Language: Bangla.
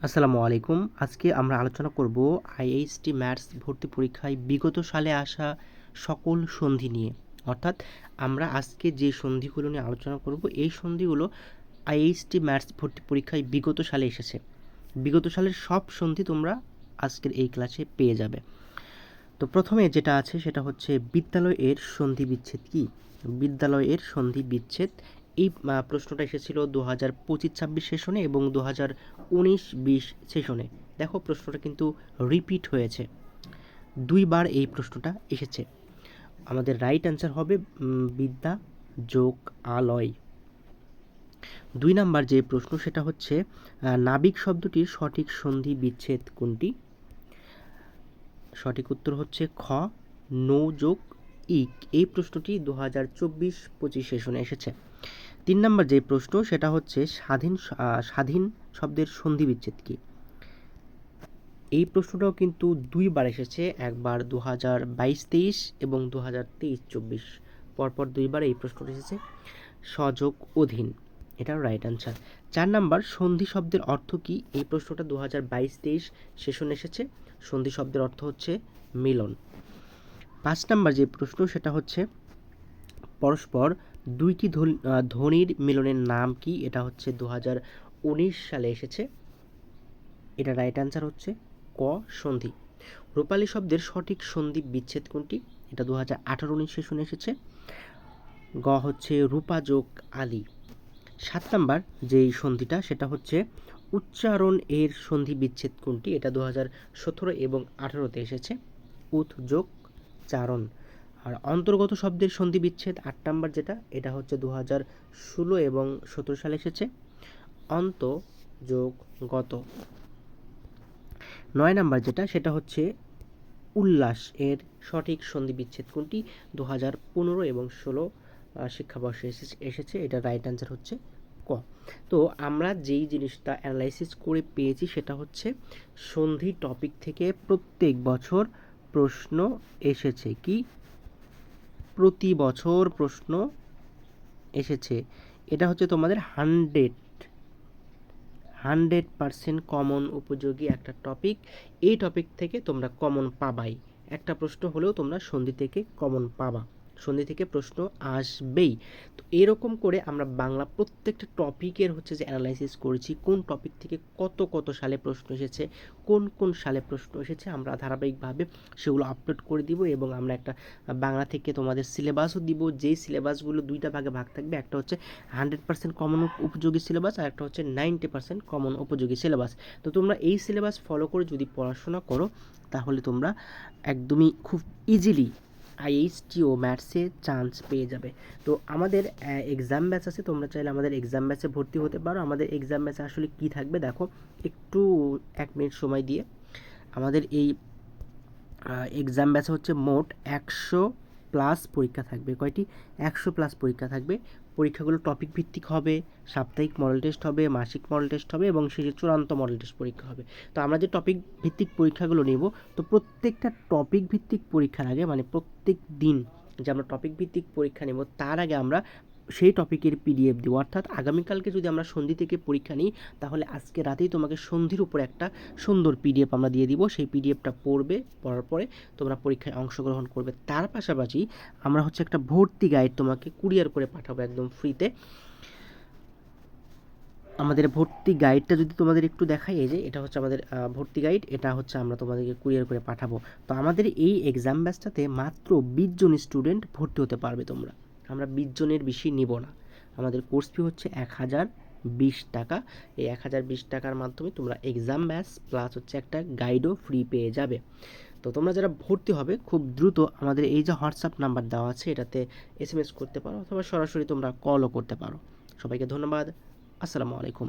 আসসালামু আলাইকুম। আজকে আমরা আলোচনা করব আইএইচটি ম্যাথস ভর্তি পরীক্ষায় বিগত সালে আসা সকল সন্ধি নিয়ে। অর্থাৎ আমরা আজকে যে সন্ধিগুলো নিয়ে আলোচনা করব এই সন্ধিগুলো আইএইচটি ম্যাথস ভর্তি পরীক্ষায় বিগত সালে এসেছে। বিগত সালের সব সন্ধি তোমরা আজকের এই ক্লাসে পেয়ে যাবে। তো প্রথমে যেটা আছে সেটা হচ্ছে বিদ্যালয়ের সন্ধি বিচ্ছেদ কী? বিদ্যালয়ের সন্ধি বিচ্ছেদ এই প্রশ্নটা এসেছিল 2025-26 সেশনে এবং 2019-20 সেশনে। দেখো প্রশ্নটা কিন্তু রিপিট হয়েছে, দুইবার এই প্রশ্নটা এসেছে। আমাদের রাইট অ্যান্সার হবে বিদ্যা যোগ আলয়। 2 নাম্বার যে প্রশ্ন সেটা হচ্ছে নাবিক শব্দটির সঠিক সন্ধি বিচ্ছেদ কোনটি? সঠিক উত্তর হচ্ছে খ, নৌ যোগ ইক। এই প্রশ্নটি 2024-25 সেশনে এসেছে। 3 নম্বর যে প্রশ্ন সেটা হচ্ছে স্বাধীন শব্দের সন্ধি বিচ্ছেদ কী? এই প্রশ্নটাও কিন্তু দুইবার এসেছে, একবার 2022-23 এবং 2023-24 পরপর দুইবার এই প্রশ্নটা এসেছে। সযোগ অধীন, এটাও রাইট অ্যান্সার। 4 নাম্বার সন্ধি শব্দের অর্থ কী? এই প্রশ্নটা 2022-23 সেশনে এসেছে। সন্ধি শব্দের অর্থ হচ্ছে মিলন। 5 নাম্বার যে প্রশ্ন সেটা হচ্ছে পরস্পর দুইটি ধ্বনির মিলনের নাম কি? এটা হচ্ছে 2019 সালে এসেছে। এটা রাইট অ্যান্সার হচ্ছে ক, সন্ধি। রূপালী শব্দের সঠিক সন্ধি বিচ্ছেদ কোনটি? এটা 2018-19 সেশনে এসেছে। গ হচ্ছে রূপা যোগ আলী। 7 নাম্বার যেই সন্ধিটা সেটা হচ্ছে উচ্চারণ এর সন্ধি বিচ্ছেদ কোনটি? এটা 2017 এবং 18-তে এসেছে। উৎ যোগ চারণ। আর অন্তর্গত শব্দের সন্ধি বিচ্ছেদ 8 নাম্বার যেটা, এটা হচ্ছে 2016 এবং 17 সালে এসেছে। অন্ত যোগ গত। 9 নাম্বার যেটা সেটা হচ্ছে উল্লাস এর সঠিক সন্ধি বিচ্ছেদ কোনটি? 2015 এবং 16 শিক্ষাবর্ষে এসেছে। এটা রাইট অ্যান্সার হচ্ছে ক। তো আমরা যেই জিনিসটা অ্যানালাইসিস করে পেয়েছি সেটা হচ্ছে সন্ধি টপিক থেকে প্রত্যেক বছর প্রশ্ন এসেছে। কি? প্রতি বছর প্রশ্ন এসেছে। এটা হচ্ছে তোমাদের 100% কমন উপযোগী একটা টপিক। এই টপিক থেকে তোমরা কমন পাবাই, একটা প্রশ্ন হলেও তোমরা সন্ধি থেকে কমন পাবা, সন্ধি থেকে প্রশ্ন আসবেই। তো এরকম করে আমরা বাংলা প্রত্যেকটা টপিকের হচ্ছে যে অ্যানালাইসিস করেছি, কোন টপিক থেকে কত সালে প্রশ্ন এসেছে, কোন সালে প্রশ্ন এসেছে, আমরা ধারাবাহিকভাবে সেগুলো আপলোড করে দিব। এবং আমরা একটা বাংলা থেকে তোমাদের সিলেবাসও দিব, যেই সিলেবাসগুলো দুইটা ভাগে ভাগ থাকবে। একটা হচ্ছে 100% কমন উপযোগী সিলেবাস, আর একটা হচ্ছে 90% কমন উপযোগী সিলেবাস। তো তোমরা এই সিলেবাস ফলো করে যদি পড়াশোনা করো তাহলে তোমরা একদমই খুব ইজিলি আইএইচটি ও ম্যাথসে চান্স পেয়ে যাবে। তো আমাদের এক্সাম ব্যাচ আছে, তোমরা চাইলে আমাদের এক্সাম ব্যাচে ভর্তি হতে পারো। আমাদের এক্সাম ব্যাচে আসলে কি থাকবে দেখো, একটু 1 মিনিট সময় দিয়ে। আমাদের এই এক্সাম ব্যাচে হচ্ছে মোট 100+ পরীক্ষা থাকবে। কয়টি? 100+ পরীক্ষা থাকবে। পরীক্ষাগুলো টপিক ভিত্তিক হবে, সাপ্তাহিক মডেল টেস্ট হবে, মাসিক মডেল টেস্ট হবে এবং শেষে চূড়ান্ত মডেল টেস্ট পরীক্ষা হবে। তো আমরা যে টপিক ভিত্তিক পরীক্ষাগুলো নেব, তো প্রত্যেকটা টপিক ভিত্তিক পরীক্ষার আগে মানে প্রত্যেক দিন যে আমরা টপিক ভিত্তিক পরীক্ষা নেব তার আগে আমরা সেই টপিকের পিডিএফ দেবো। অর্থাৎ আগামীকালকে যদি আমরা সন্ধি থেকে পরীক্ষা নিই তাহলে আজকে রাতেই তোমাকে সন্ধির উপর একটা সুন্দর পিডিএফ আমরা দিয়ে দিব। সেই পিডিএফটা পড়ার পরে তোমরা পরীক্ষায় অংশগ্রহণ করবে। তার পাশাপাশি আমরা হচ্ছে একটা ভর্তি গাইড তোমাকে কুরিয়ার করে পাঠাবো একদম ফ্রিতে। আমাদের ভর্তি গাইডটা যদি তোমাদের একটু দেখাই, এই যে এটা হচ্ছে আমাদের ভর্তি গাইড, এটা হচ্ছে আমরা তোমাদেরকে কুরিয়ার করে পাঠাবো। তো আমাদের এই এক্সাম ব্যাচটাতে মাত্র 20 জন স্টুডেন্ট ভর্তি হতে পারবে তোমরা। আমরা 20 জনের বেশি নিব না। আমাদের কোর্স ফি হচ্ছে 1020 টাকা। এই 1020 টাকার মাধ্যমে তোমরা এক্সাম ব্যাচ প্লাস হচ্ছে একটা গাইডও ফ্রি পেয়ে যাবে। তো তোমরা যারা ভর্তি হবে খুব দ্রুত আমাদের এই যে হোয়াটসঅ্যাপ নাম্বার দেওয়া আছে এটাতে SMS করতে পারো অথবা সরাসরি তোমরা কলও করতে পারো। সবাইকে ধন্যবাদ। আসসালামু আলাইকুম।